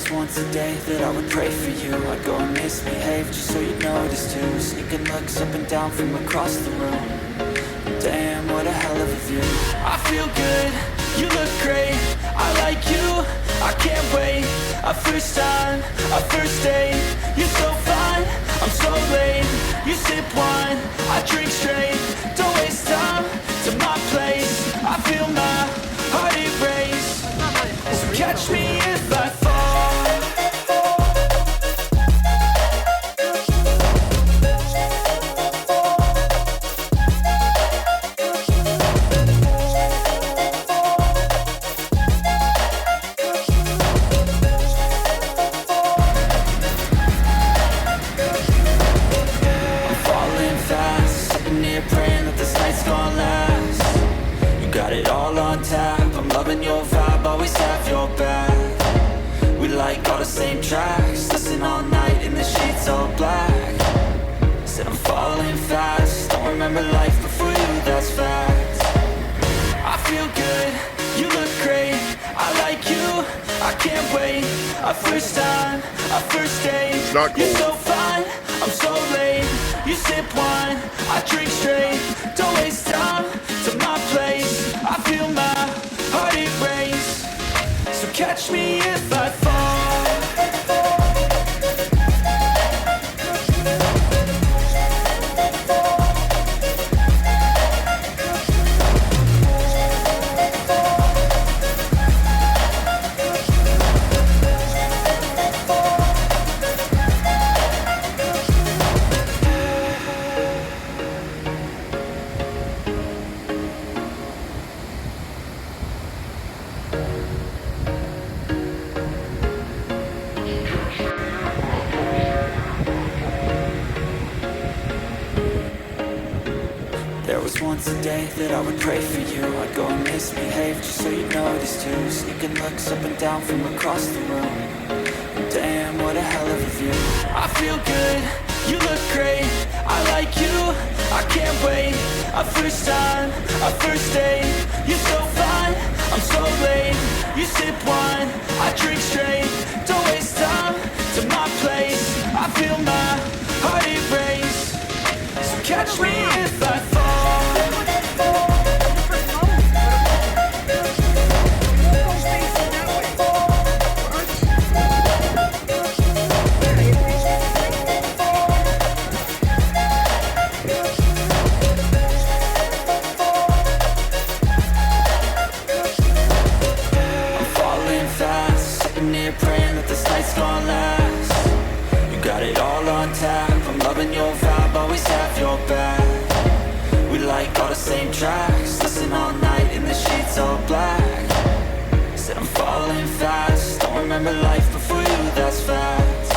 was once a day that I would pray for you. I'd go and misbehave just so you'd notice too. Sneaking looks up and down from across the room. Damn, what a hell of a view. I feel good, you look great, I like you, I can't wait. A first time, a first date, you're so fine, I'm so late. You sip wine, I drink straight, don't waste time to my place. I feel my heart erase, so catch me if I fall. Same tracks, listen all night in the sheets all black. Said I'm falling fast, don't remember life before you, that's fact. I feel good, you look great, I like you, I can't wait. A first time, a first date, you're so fine, I'm so late. You sip wine, I drink straight, don't waste time to my place. I feel my heart erase, so catch me if I fall. Once a day that I would pray for you. I'd go and misbehave just so you'd notice too. Sneaking looks up and down from across the room. Damn, what a hell of a view. I feel good, you look great, I like you, I can't wait. A first time, a first date, you're so fine, I'm so late. You sip wine, I drink straight, don't waste time to my place. I feel my heart erase, so catch me if I fall. Same tracks, listen all night in the sheets all black. Said I'm falling fast, don't remember life before you, that's fact.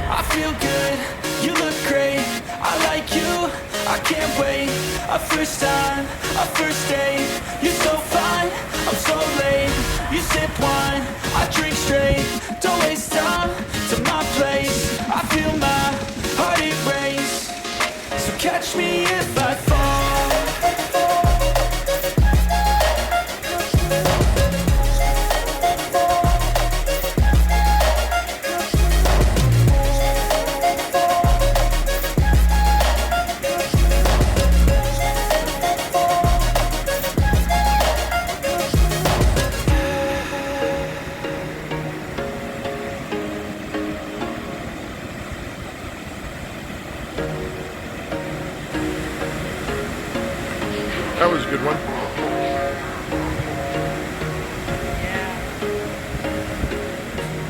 I feel good, you look great, I like you, I can't wait. A first time, a first date, you're so fine, I'm so late. You sip wine, I drink straight, don't waste time to my place. I feel my heart erase, so catch me if I fall. That was a good one.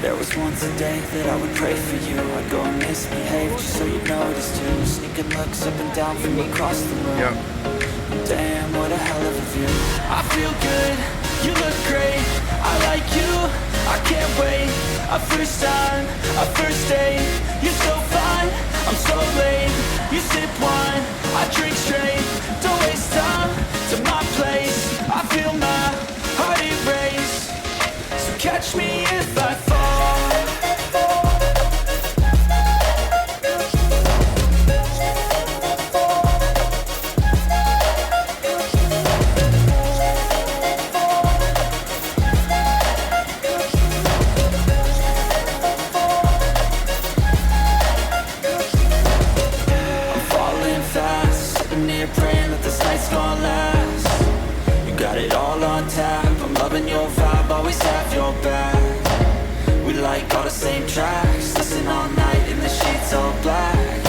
There was once a day that I would pray for you. I'd go and misbehave just so you'd notice too. Sneaking looks up and down from across the room. Yeah. Damn, what a hell of a view. I feel good, you look great, I like you, I can't wait. A first time, a first date, you're so fine, I'm so late. You sip wine, I drink straight, don't waste time to my place. I feel my heart erase, so catch me if I fall. got it all on tap, I'm loving your vibe, always have your back. We like all the same tracks, listen all night in the sheets all black.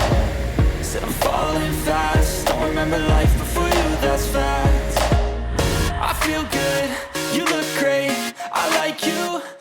Said I'm falling fast, don't remember life before you, that's fact. I feel good, you look great, I like you.